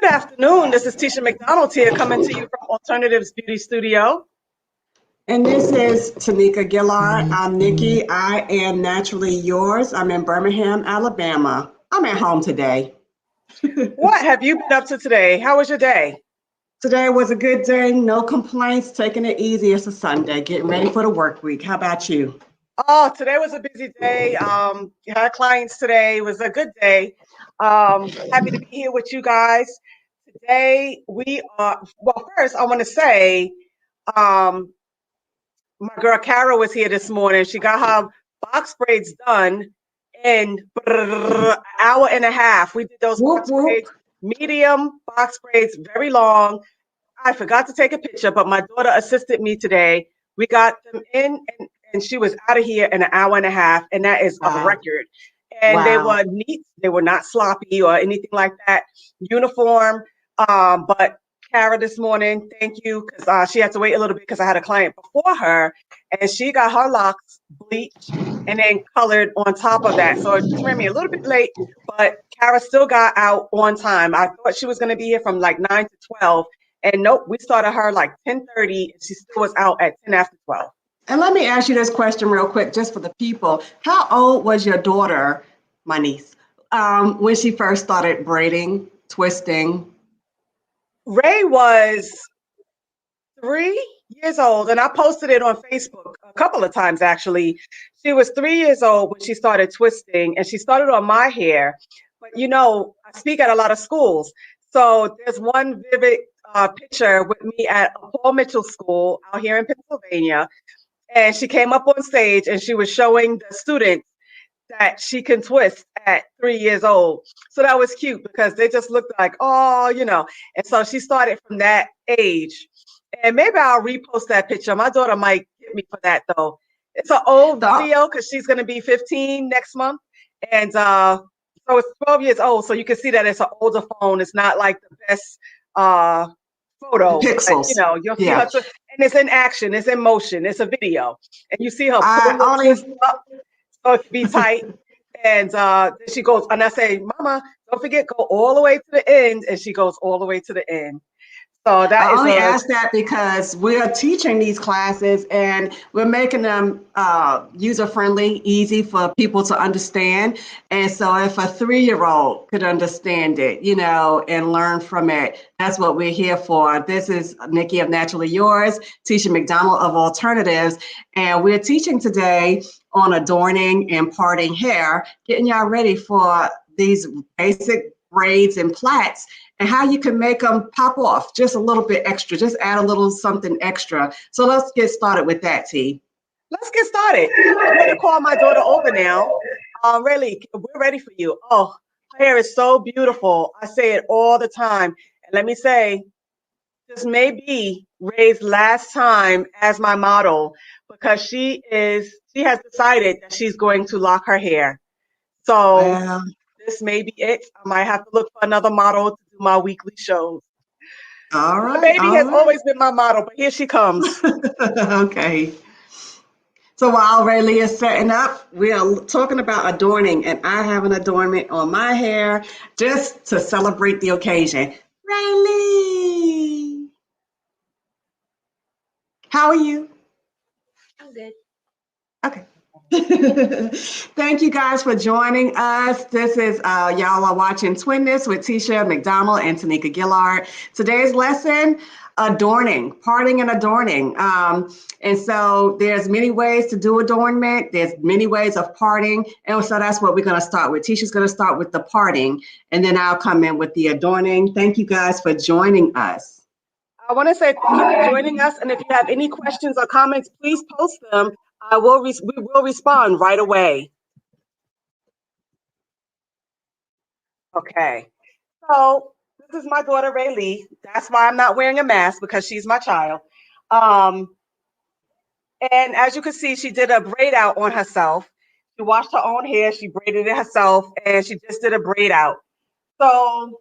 Afternoon. This is Tisha McDonald here coming to you from Alternatives Beauty Studio. And this is Tanika Gillard. I'm Nikki. I am naturally yours. I'm in Birmingham, Alabama. I'm at home today. What have you been up to today? How was your day? Today was a good day. No complaints. Taking it easy. It's a Sunday. Getting ready for the work week. How about you? Oh, today was a busy day. Had clients today. It was a good day. Happy to be here with you guys. Today we are, well, first I want to say, um, my girl Kara was here this morning. She got her box braids done in an hour and a half. We did those Whoop, box whoop. braids, medium box braids, very long. I forgot to take a picture, but my daughter assisted me today. We got them in, and she was out of here in an hour and a half, and that is a Wow. record. And they Wow. were neat. They were not sloppy or anything like that. Uniform. But Kara this morning, thank you, because she had to wait a little bit because I had a client before her, and she got her locks bleached and then colored on top of that. So it just ran me a little bit late, but Kara still got out on time. I thought she was going to be here from like 9 to 12. And nope, we started her like 10:30, and she still was out at 10 after 12. And let me ask you this question real quick, just for the people. How old was your daughter, my niece, when she first started braiding, twisting? Ray was 3 years old, and I posted it on Facebook a couple of times actually. She was 3 years old when she started twisting, and she started on my hair. But I speak at a lot of schools. So there's one vivid picture with me at a Paul Mitchell school out here in Pennsylvania. And she came up on stage and she was showing the students that she can twist at 3 years old. So that was cute because they just looked like, oh. And so she started from that age. And maybe I'll repost that picture. My daughter might get me for that though. It's an old video because she's going to be 15 next month. And so it's 12 years old. So you can see that it's an older phone. It's not like the best photo. Pixels. But, you'll see Yeah. her. And it's in action. It's in motion. It's a video. And you see her I pull the only twist up so it can be tight. And then she goes, and I say, Mama, don't forget, go all the way to the end. And she goes all the way to the end. So that I is only ask that because we are teaching these classes and we're making them user-friendly, easy for people to understand. And so if a 3-year-old could understand it, and learn from it, that's what we're here for. This is Nikki of Naturally Yours, Tisha McDonald of Alternatives, and we're teaching today on adorning and parting hair, getting y'all ready for these basic braids and plaits and how you can make them pop off just a little bit extra, just add a little something extra. So let's get started with that, T. Let's get started. I'm going to call my daughter over now. Really, we're ready for you. Oh, her hair is so beautiful. I say it all the time. And let me say, this may be Ray's last time as my model because she has decided that she's going to lock her hair. So Well, this may be it. I might have to look for another model to do my weekly shows. all My right. baby has always been my model, but here she comes. Okay. So while Rayleigh is setting up, we are talking about adorning, and I have an adornment on my hair just to celebrate the occasion. Rayleigh, how are you? I'm good. Okay. Thank you guys for joining us. This is y'all are watching Twin This with Tisha McDonald and Tanika Gillard. Today's lesson, adorning, parting and adorning. And so there's many ways to do adornment. There's many ways of parting. And so that's what we're going to start with. Tisha's going to start with the parting, and then I'll come in with the adorning. Thank you guys for joining us. I want to say thank you for joining us. And if you have any questions or comments, please post them. We will respond right away. Okay. So this is my daughter, Rayleigh. That's why I'm not wearing a mask because she's my child. And as you can see, she did a braid out on herself. She washed her own hair. She braided it herself, and she just did a braid out. So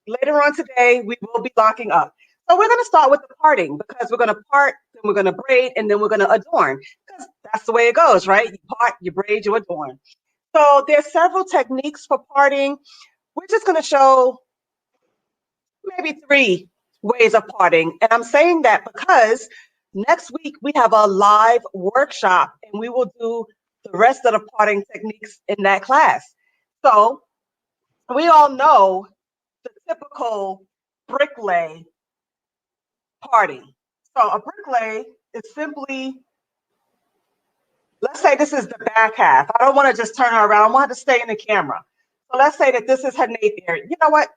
later on today, we will be locking up. So we're going to start with the parting because we're going to part, then we're going to braid, and then we're going to adorn because that's the way it goes, right? You part, you braid, you adorn. So there's several techniques for parting. We're just going to show maybe three ways of parting. And I'm saying that because next week we have a live workshop and we will do the rest of the parting techniques in that class. So we all know the typical brick lay parting. So a brick lay is simply, let's say this is the back half. I don't want to just turn her around. I want her to stay in the camera. So let's say that this is her nape area. You know what?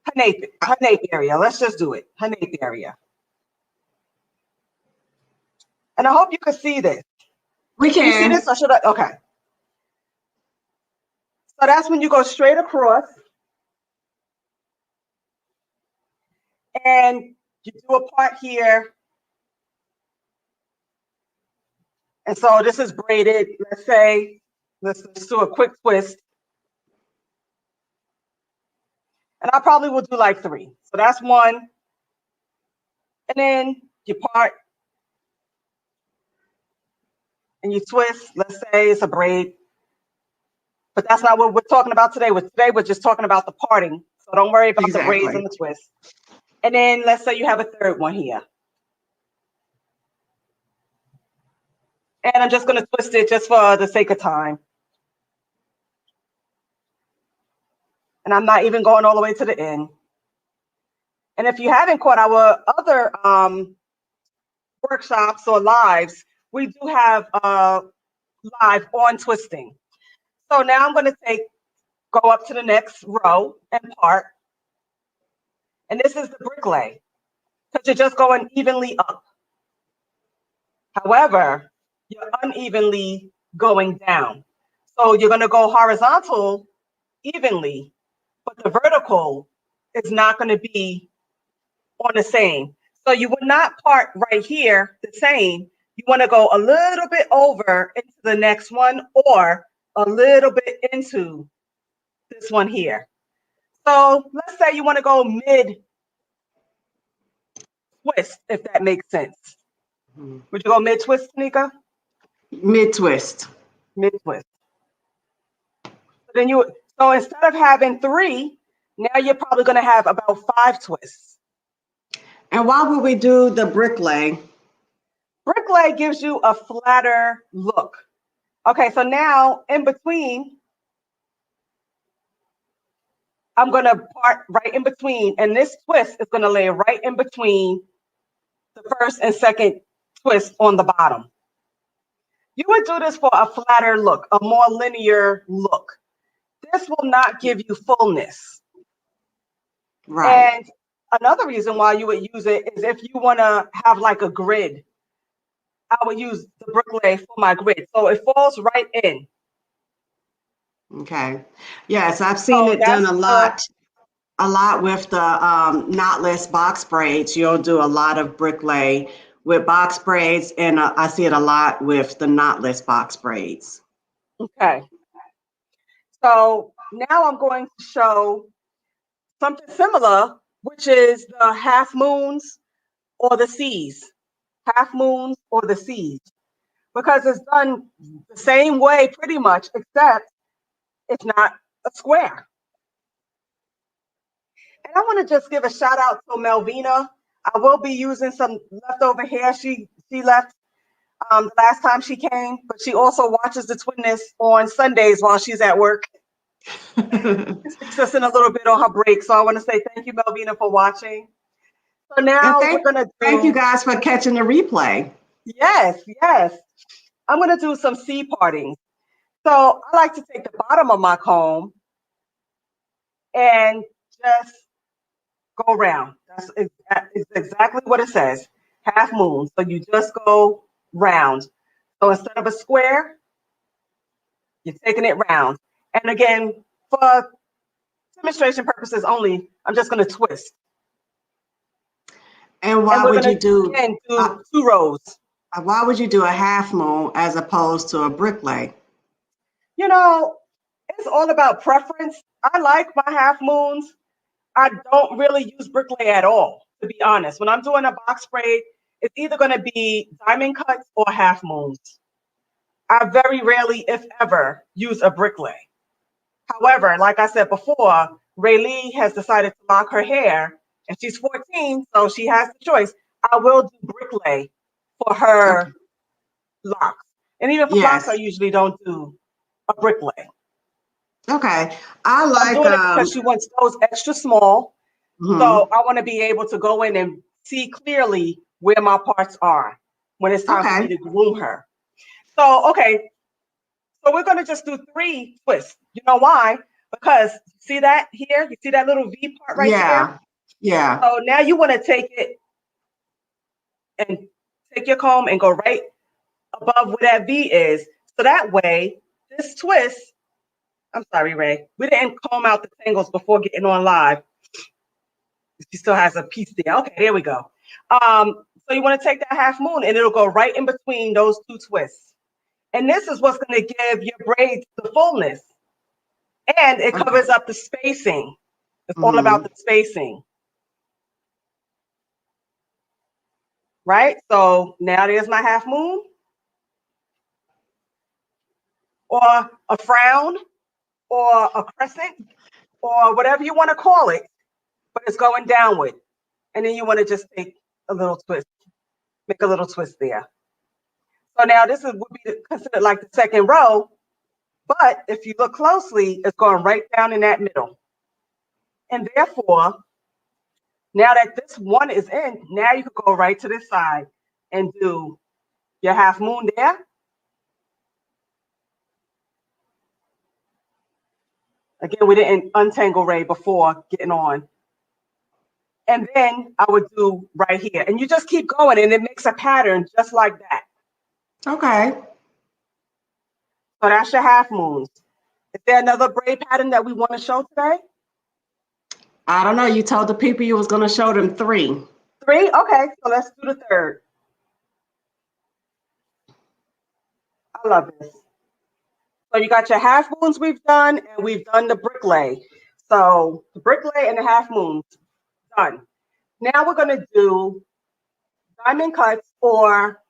Her nape area. Let's just do it. Her nape area. And I hope you can see this. We Can you see can. this or should I? Okay. So that's when you go straight across and you do a part here. And so this is braided. Let's say, let's do a quick twist. And I probably will do like three. So that's one. And then you part and you twist. Let's say it's a braid. But that's not what we're talking about today. Today we're just talking about the parting. So don't worry about the braids and the twists. And then let's say you have a third one here. And I'm just going to twist it just for the sake of time. And I'm not even going all the way to the end. And if you haven't caught our other workshops or lives, we do have live on twisting. So now I'm going to go up to the next row and part. And this is the brick lay, because you're just going evenly up. However, you're unevenly going down. So you're going to go horizontal evenly, but the vertical is not going to be on the same. So you would not part right here the same. You want to go a little bit over into the next one or a little bit into this one here. So let's say you want to go mid twist, if that makes sense. Would you go mid twist, Tanika? Mid twist. Mid twist. So instead of having three, now you're probably going to have about 5 twists. And why would we do the brick lay? Brick lay gives you a flatter look. Okay, so now in between, I'm going to part right in between, and this twist is going to lay right in between the first and second twist on the bottom. You would do this for a flatter look, a more linear look. This will not give you fullness. Right. And another reason why you would use it is if you want to have like a grid. I would use the brick lay for my grid. So it falls right in. Okay. Yes, I've seen it done a lot with the knotless box braids. You'll do a lot of brick lay with box braids, and I see it a lot with the knotless box braids. Okay. So now I'm going to show something similar, which is the half moons or the C's. Half moons or the C's. Because it's done the same way pretty much, except it's not a square. And I want to just give a shout out to Melvina. I will be using some leftover hair she left the last time she came, but she also watches the Twitness on Sundays while she's at work. It's just in a little bit on her break. So I want to say thank you, Melvina, for watching. So now we're going to do... Thank you guys for catching the replay. Yes, yes. I'm going to do some C parting. So I like to take the bottom of my comb and just go round. That's exactly what it says. Half moon. So you just go round. So instead of a square, you're taking it round. And again, for demonstration purposes only, I'm just going to twist. And why would you do 2 rows? Why would you do a half moon as opposed to a brick lay? You know, it's all about preference. I like my half moons. I don't really use brick lay at all, to be honest. When I'm doing a box braid, it's either going to be diamond cuts or half moons. I very rarely, if ever, use a brick lay. However, like I said before, Raylee has decided to lock her hair, and she's 14, so she has the choice. I will do bricklay for Okay. her locks. And even for locks, I Yes. usually don't do a bricklay. Okay. I So I'm like doing it because she wants those extra small. So mhm. I want to be able to go in and see clearly where my parts are when it's time for me Okay. to groom her. So, okay, so we're going to just do 3 twists. You know why? Because see that here? You see that little V part right there? Yeah. Yeah. So now you want to take it and take your comb and go right above where that V is. So that way, this twist, I'm sorry, Ray, we didn't comb out the tangles before getting on live. She still has a piece there. Okay, there we go. So you want to take that half moon and it'll go right in between those 2 twists. And this is what's going to give your braids the fullness. And it Okay. covers up the spacing. It's all about Mhm. the spacing, right? So now there's my half moon or a frown or a crescent or whatever you want to call it, but it's going downward. And then you want to just take a little twist, make a little twist there. So now this would be considered like the second row, but if you look closely, it's going right down in that middle. And therefore, now that this one is in, now you could go right to this side and do your half moon there. Again, we didn't untangle Ray before getting on. And then I would do right here. And you just keep going and it makes a pattern just like that. Okay. So that's your half moons. Is there another braid pattern that we want to show today? I don't know. You told the people you was going to show them 3. 3? Okay, so let's do the third. I love this. So you got your half moons we've done, and we've done the bricklay. So the bricklay and the half moons, done. Now we're going to do diamond cuts or,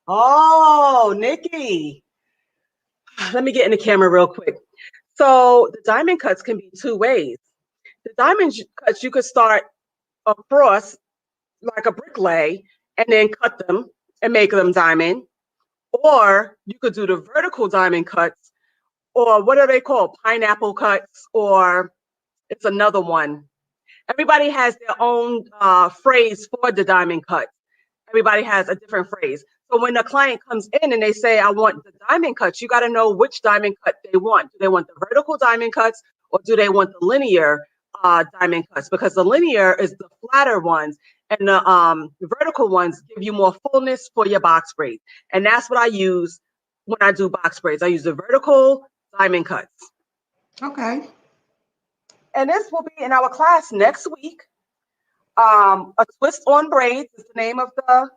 oh, Nikki. Let me get in the camera real quick. So the diamond cuts can be 2 ways. The diamond cuts, you could start across like a bricklay and then cut them and make them diamond. Or you could do the vertical diamond cuts, or what are they called? Pineapple cuts, or it's another one. Everybody has their own phrase for the diamond cuts. Everybody has a different phrase. So when the client comes in and they say, I want the diamond cuts, you got to know which diamond cut they want. Do they want the vertical diamond cuts or do they want the linear diamond cuts? Because the linear is the flatter ones and the vertical ones give you more fullness for your box braids. And that's what I use when I do box braids. I use the vertical diamond cuts. Okay. And this will be in our class next week. A twist on braids is the name of the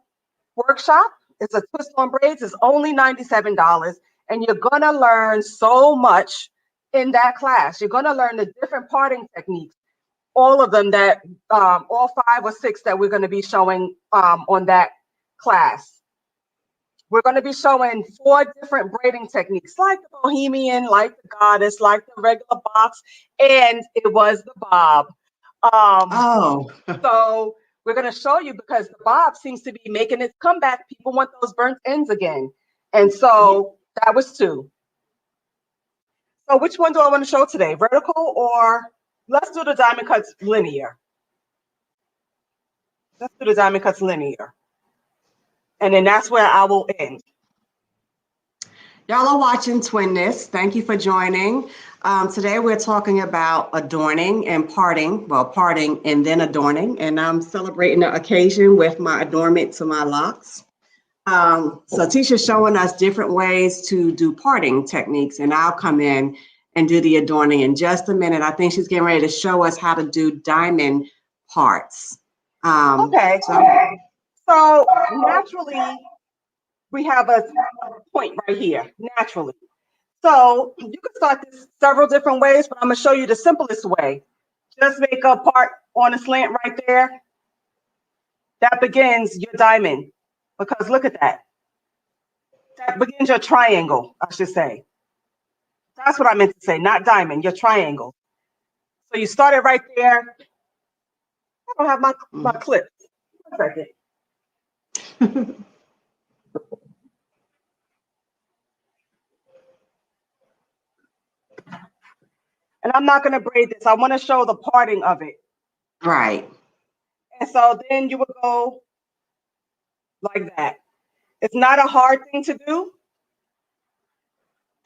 workshop. It's a twist on braids. It's only $97. And you're going to learn so much in that class. You're going to learn the different parting techniques, all of them that, all 5 or 6 that we're going to be showing on that class. We're going to be showing 4 different braiding techniques, like the Bohemian, like the Goddess, like the regular box, and it was the bob. Um, Oh. so we're going to show you because the bob seems to be making its comeback. People want those burnt ends again. And so that was 2. So which one do I want to show today? Vertical or let's do the diamond cuts linear. Let's do the diamond cuts linear. And then that's where I will end. Y'all are watching Twinness. Thank you for joining. Today we're talking about adorning and parting. Well, parting and then adorning. And I'm celebrating the occasion with my adornment to my locks. So Tisha's showing us different ways to do parting techniques. And I'll come in and do the adorning in just a minute. I think she's getting ready to show us how to do diamond parts. Okay. So naturally, we have a point right here, naturally. So you can start this several different ways, but I'm going to show you the simplest way. Just make a part on a slant right there. That begins your diamond, because look at that. That begins your triangle, I should say. That's what I meant to say, not diamond, your triangle. So you start it right there. I don't have my clips. 1 second. And I'm not going to braid this. I want to show the parting of it. Right. And so then you would go like that. It's not a hard thing to do.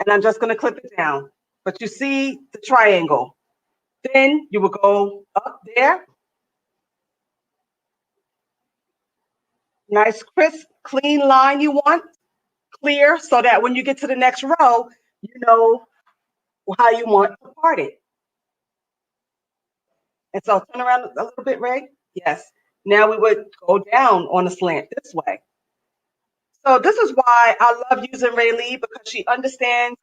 And I'm just going to clip it down. But you see the triangle. Then you will go up there. Nice, crisp, clean line you want. Clear, so that when you get to the next row, you know how you want to part it. And so turn around a little bit, Ray. Yes. Now we would go down on a slant this way. So this is why I love using Ray Lee, because she understands,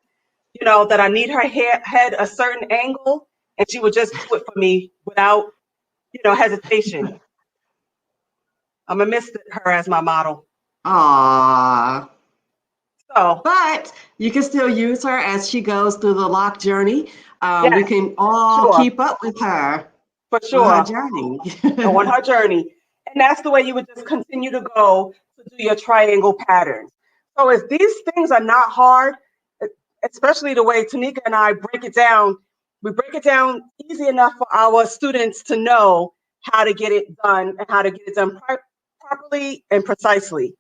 you know, that I need her head a certain angle, and she would just do it for me without, you know, hesitation. I'm gonna miss her as my model. Aww. So, But you can still use her as she goes through the lock journey. yes, We can all sure, keep up with her for on her sure, journey. on her journey. And that's the way you would just continue to go to do your triangle patterns. So if these things are not hard, especially the way Tanika and I break it down, we break it down easy enough for our students to know how to get it done and how to get it done properly and precisely.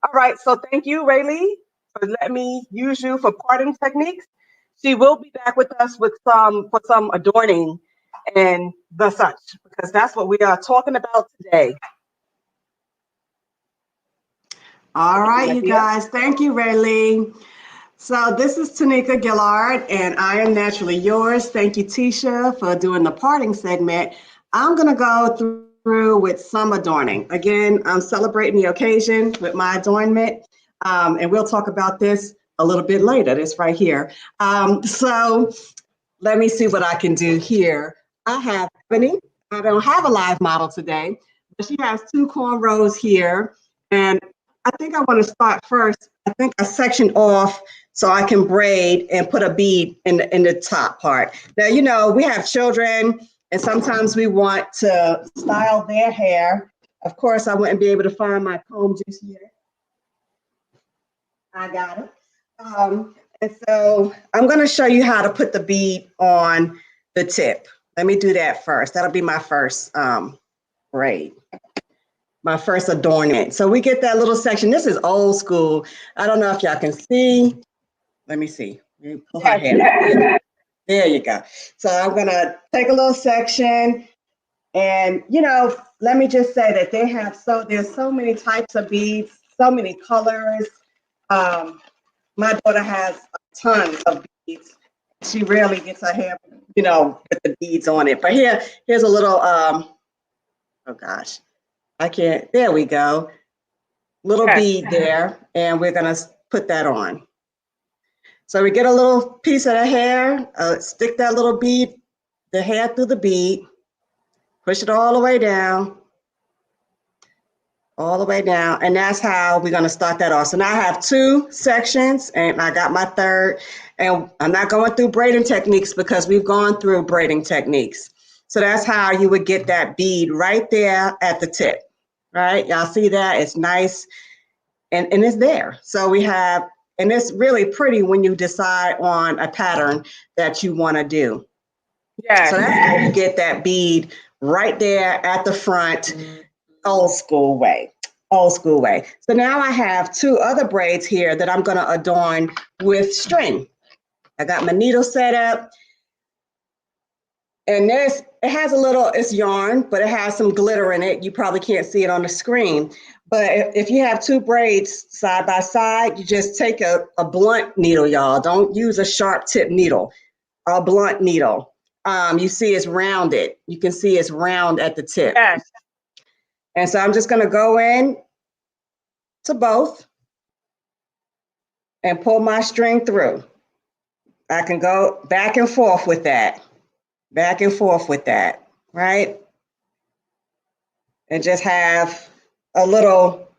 All right, so thank you, Rayleigh, for letting me use you for parting techniques. She will be back with us with some adorning and the such, because that's what we are talking about today. All Thank you, right, my you dear. guys. Thank you, Rayleigh. So this is Tanika Gillard, and I am naturally yours. Thank you, Tisha, for doing the parting segment. I'm going to go through with some adorning. Again, I'm celebrating the occasion with my adornment, and we'll talk about this a little bit later. This right here. So let me see what I can do here. I have Ebony. I don't have a live model today, but she has 2 cornrows here, and I think I want to start first. I think I sectioned off so I can braid and put a bead in the top part. Now, you know, we have children, and sometimes we want to style their hair. Of course, I wouldn't be able to find my comb just yet. I got it. And so I'm going to show you how to put the bead on the tip. Let me do that first. That'll be my first braid. My first adornment. So we get that little section. This is old school. I don't know if y'all can see. Let me see. Let me pull her Yes, hair. There you go. So I'm gonna take a little section, and you know, let me just say that there's so many types of beads, so many colors. My daughter has a ton of beads. She rarely gets her hair, you know, with the beads on it. But here's a little. Oh gosh. I can't, there we go. Little yes. bead there, and we're gonna put that on. So we get a little piece of the hair, stick that little bead, the hair through the bead, push it all the way down, and that's how we're gonna start that off. So now I have 2 sections, and I got my third, and I'm not going through braiding techniques because we've gone through braiding techniques. So that's how you would get that bead right there at the tip. Right, y'all see that? It's nice and it's there. So we have, and it's really pretty when you decide on a pattern that you want to do. Yes. So that's how you get that bead right there at the front, old school way. Old school way. So now I have 2 other braids here that I'm going to adorn with string. I got my needle set up. And it has a little, it's yarn, but it has some glitter in it. You probably can't see it on the screen. But if you have 2 braids side by side, you just take a blunt needle, y'all. Don't use a sharp tip needle, a blunt needle. You see it's rounded. You can see it's round at the tip. Yes. And so I'm just gonna go in to both and pull my string through. I can go back and forth with that, right? And just have a little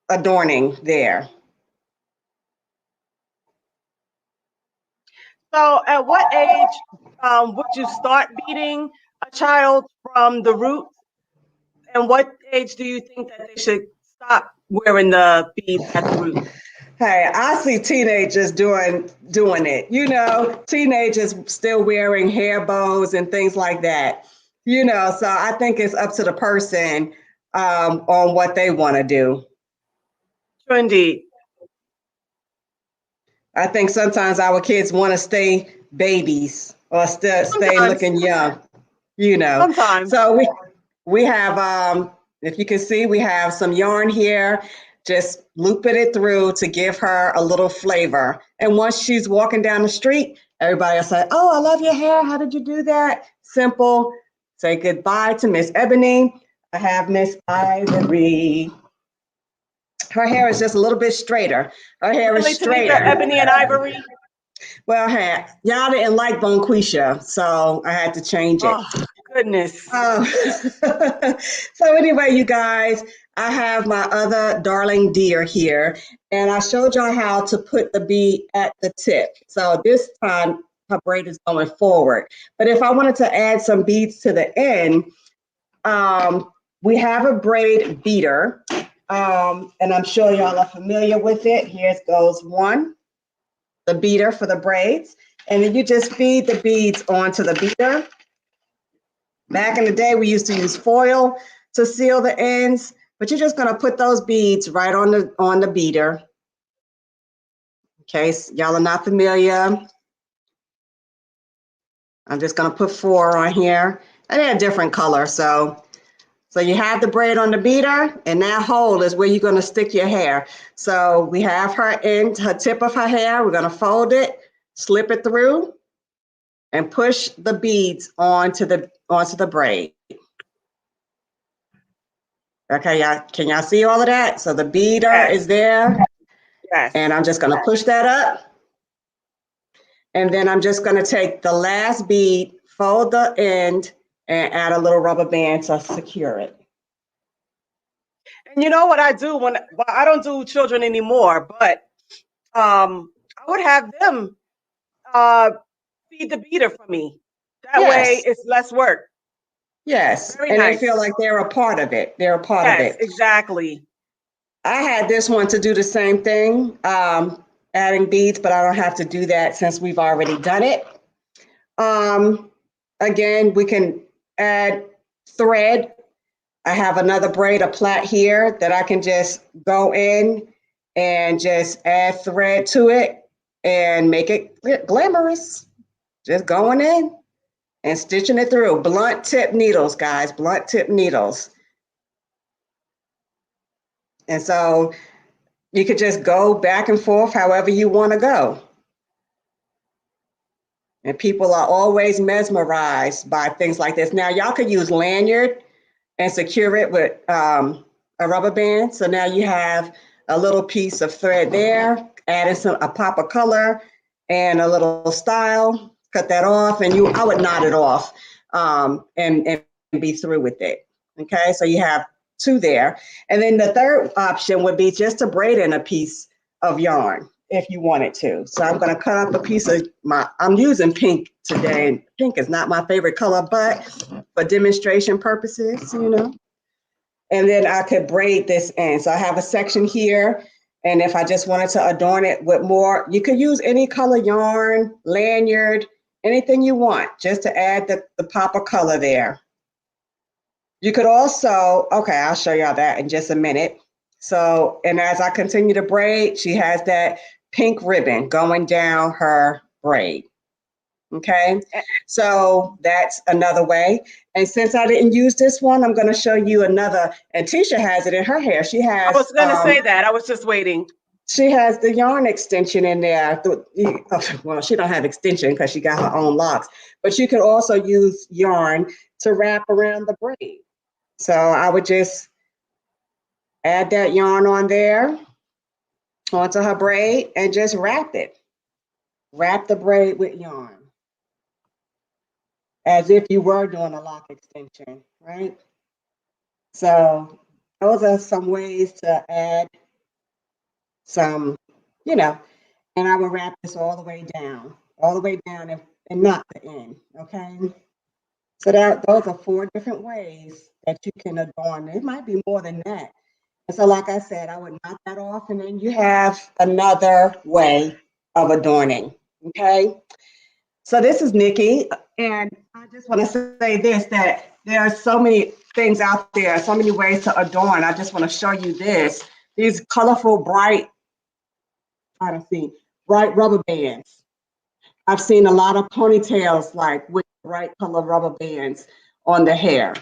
adorning there. So, at what age would you start beating a child from the root? And what age do you think that they should stop wearing the beads at the root? Hey, I see teenagers doing it. Teenagers still wearing hair bows and things like that. So I think it's up to the person on what they want to do. True indeed. I think sometimes our kids want to stay babies or still stay Sometimes, looking young. sometimes. So we have if you can see, we have some yarn here, just looping it through to give her a little flavor. And once she's walking down the street, everybody will say, "Oh, I love your hair. How did you do that?" Simple. Say goodbye to Miss Ebony. I have Miss Ivory. Her hair is just a little bit straighter. Her hair is Really, Tanika, straighter. Ebony, and Ivory? Well, hey, y'all didn't like Bonquisha, so I had to change it. Oh, goodness. Um, so anyway, you guys, I have my other darling deer here, and I showed y'all how to put the bead at the tip. So this time her braid is going forward. But if I wanted to add some beads to the end, we have a braid beater, and I'm sure y'all are familiar with it. Here goes one, the beater for the braids, and then you just feed the beads onto the beater. Back in the day, we used to use foil to seal the ends, but you're just going to put those beads right on the beater. In case y'all are not familiar, I'm just going to put 4 on here, and they're a different color. So you have the braid on the beater, and that hole is where you're going to stick your hair. So we have her tip of her hair. We're going to fold it, slip it through, and push the beads onto the braid. Okay, y'all, can y'all see all of that? So the beader Yes, is there, yes. and I'm just gonna push that up. And then I'm just gonna take the last bead, fold the end, and add a little rubber band to secure it. And you know what I do well, I don't do children anymore, but I would have them uh, feed the beater for me. That way Yes, it's less work. yes. Very And they nice. feel like they're a part of it. They're a part of Yes, it. exactly. I had this one to do the same thing, adding beads, but I don't have to do that since we've already done it. Um, Again, we can add thread. I have another braid, a plait here that I can just go in and just add thread to it and make it glamorous. Just going in and stitching it through. Blunt tip needles, guys, blunt tip needles. And so you could just go back and forth however you want to go. And people are always mesmerized by things like this. Now, y'all could use lanyard and secure it with a rubber band. So now you have a little piece of thread there, adding a pop of color and a little style. Cut that off, and I would knot it off and be through with it. Okay, so you have 2 there. And then the third option would be just to braid in a piece of yarn if you wanted to. So I'm going to cut up a piece of I'm using pink today. Pink is not my favorite color, but for demonstration purposes, And then I could braid this in. So I have a section here. And if I just wanted to adorn it with more, you could use any color yarn, lanyard, anything you want, just to add the pop of color there. You could also, okay, I'll show y'all that in just a minute. So, and as I continue to braid, she has that pink ribbon going down her braid. Okay, so that's another way. And since I didn't use this one, I'm going to show you another. And Tisha has it in her hair. I was going to say that. I was just waiting. She has the yarn extension in there. Well, she don't have extension because she got her own locks, but you could also use yarn to wrap around the braid. So I would just add that yarn on there onto her braid and just wrap it. Wrap the braid with yarn as if you were doing a lock extension, right? So those are some ways to add some, and I will wrap this all the way down. all the way down and not the end, okay? So that those are 4 different ways that you can adorn. It might be more than that. And so, like I said, I would knock that off, and then you have another way of adorning, okay? So this is Nikki, and I just want to say this, that there are so many things out there, so many ways to adorn. I just want to show you this, these colorful, bright, I don't see, bright rubber bands. I've seen a lot of ponytails like with bright color rubber bands on the hair.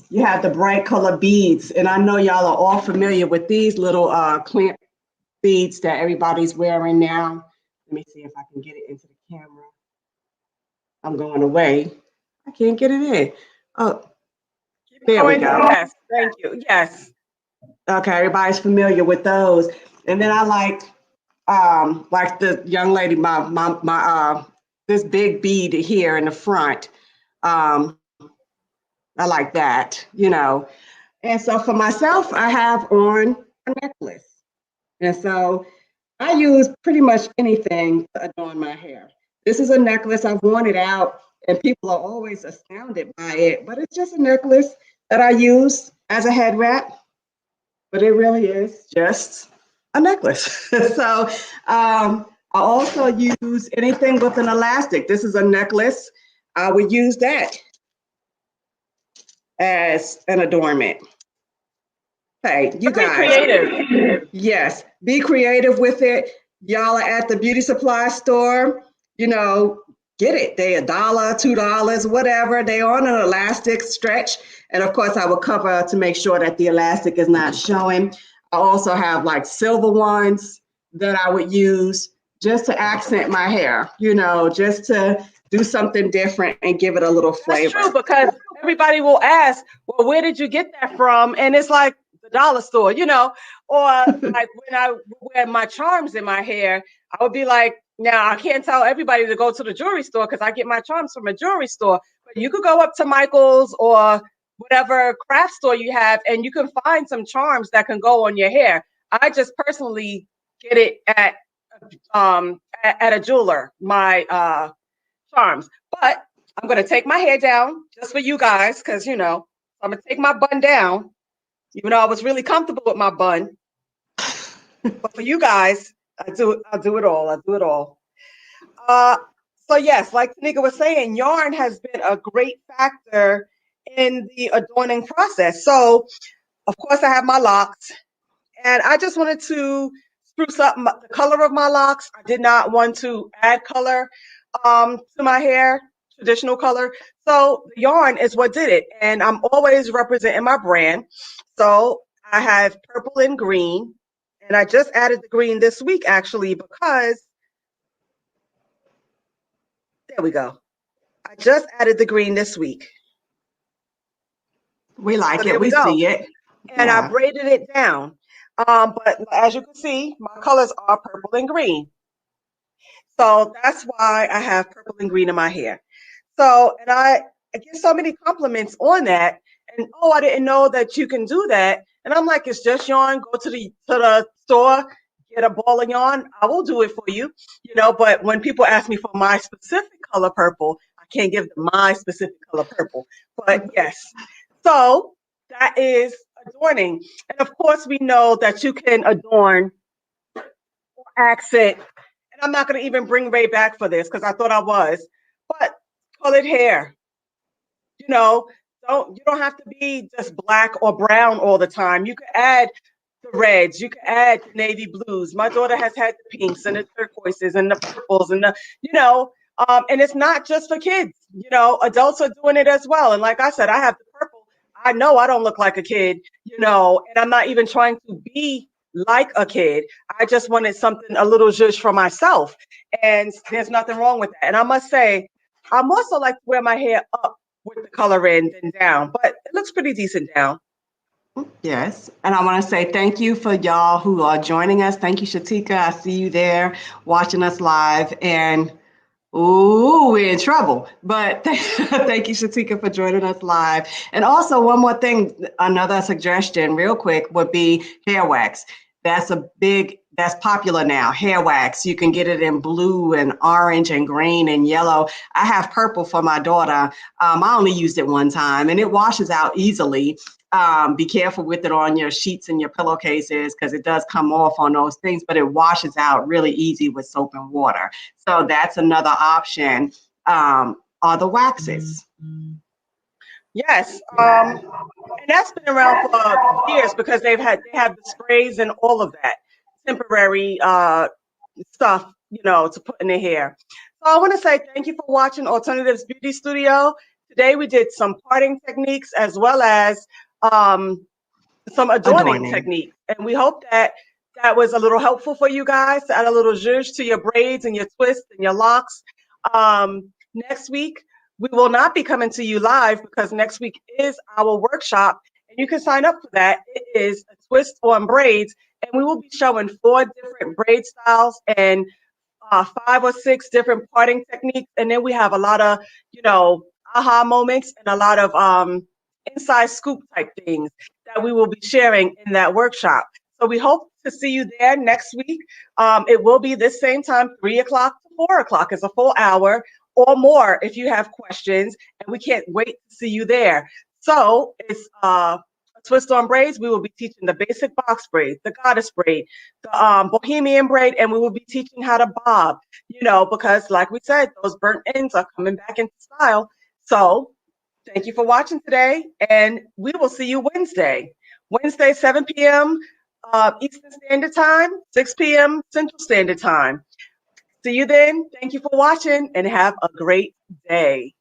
You have the bright color beads, and I know y'all are all familiar with these little clamp beads that everybody's wearing now. Let me see if I can get it into the camera. I'm going away. I can't get it in. Oh, there we go. Yes, thank you. Yes. Okay, everybody's familiar with those. And then I like the young lady, my this big bead here in the front. I like that, you know. And so for myself, I have on a necklace. And so I use pretty much anything to adorn my hair. This is a necklace. I've worn it out, and people are always astounded by it, but it's just a necklace that I use as a head wrap, but it really is just a necklace. So I also use anything with an elastic. This is a necklace. I would use that as an adornment. Hey, you Very guys. creative. Yes, be creative with it. Y'all are at the beauty supply store, you know, get it. They $1, $2, whatever. They on an elastic stretch. And of course, I will cover to make sure that the elastic is not showing. I also have like silver ones that I would use just to accent my hair, you know, just to do something different and give it a little flavor. That's true, because everybody will ask, well, where did you get that from? And it's like the dollar store, you know, or like when I wear my charms in my hair, I would be like, now I can't tell everybody to go to the jewelry store because I get my charms from a jewelry store, but you could go up to Michael's or whatever craft store you have, and you can find some charms that can go on your hair. I just personally get it at a jeweler, my charms. But I'm going to take my hair down just for you guys because, you know, I'm going to take my bun down, even though I was really comfortable with my bun. But for you guys, I'll do it all. I'll do it all. So yes, like Tanika was saying, yarn has been a great factor in the adorning process. So of course I have my locks, and I just wanted to spruce up the color of my locks. I did not want to add color to my hair, traditional color. So the yarn is what did it. And I'm always representing my brand. So I have purple and green. And I just added the green this week actually because there we go. I just added the green this week. We like So it. We see it. And I braided it down. But as you can see, my colors are purple and green. So that's why I have purple and green in my hair. So, and I get so many compliments on that. And oh, I didn't know that you can do that. And I'm like, it's just yarn. Go to the store, get a ball of yarn. I will do it for you. You know, but when people ask me for my specific color purple, I can't give them my specific color purple. But yes. So that is adorning. And of course, we know that you can adorn or accent. And I'm not going to even bring Ray back for this because I thought I was. But colored hair. You know, you don't have to be just black or brown all the time. You can add the reds, you can add the navy blues. My daughter has had the pinks and the turquoises and the purples and and it's not just for kids. You know, adults are doing it as well. And like I said, I have the purple. I know I don't look like a kid, you know, and I'm not even trying to be like a kid. I just wanted something a little zhuzh for myself. And there's nothing wrong with that. And I must say, I'm also like to wear my hair up with the color in than down, but it looks pretty decent down. Yes, and I want to say thank you for y'all who are joining us. Thank you, Shatika. I see you there watching us live. And ooh, we're in trouble. But thank you, Shatika, for joining us live. And also, one more thing, another suggestion, real quick, would be hair wax. that's popular now. Hair wax. You can get it in blue and orange and green and yellow. I have purple for my daughter. I only used it one time and it washes out easily. Be careful with it on your sheets and your pillowcases because it does come off on those things, but it washes out really easy with soap and water. So that's another option. Are the waxes. Yes. And that's been around for years because they have the sprays and all of that temporary stuff, to put in the hair. So I want to say thank you for watching Alternatives Beauty Studio. Today we did some parting techniques as well as some adorning Adorning. techniques, and we hope that that was a little helpful for you guys to add a little zhuzh to your braids and your twists and your locks. Next week we will not be coming to you live because next week is our workshop, and you can sign up for that. It is a twist on braids, and we will be showing 4 different braid styles and 5 or 6 different parting techniques, and then we have a lot of aha moments and a lot of inside scoop type things that we will be sharing in that workshop. So we hope to see you there next week. It will be this same time, 3 o'clock to 4 o'clock. It's a full hour or more if you have questions, and we can't wait to see you there. So it's twist on braids. We will be teaching the basic box braid, the goddess braid, the bohemian braid, and we will be teaching how to bob, because like we said, those burnt ends are coming back into style. So thank you for watching today, and we will see you Wednesday. Wednesday, 7 p.m. Eastern Standard Time, 6 p.m. Central Standard Time. See you then. Thank you for watching, and have a great day.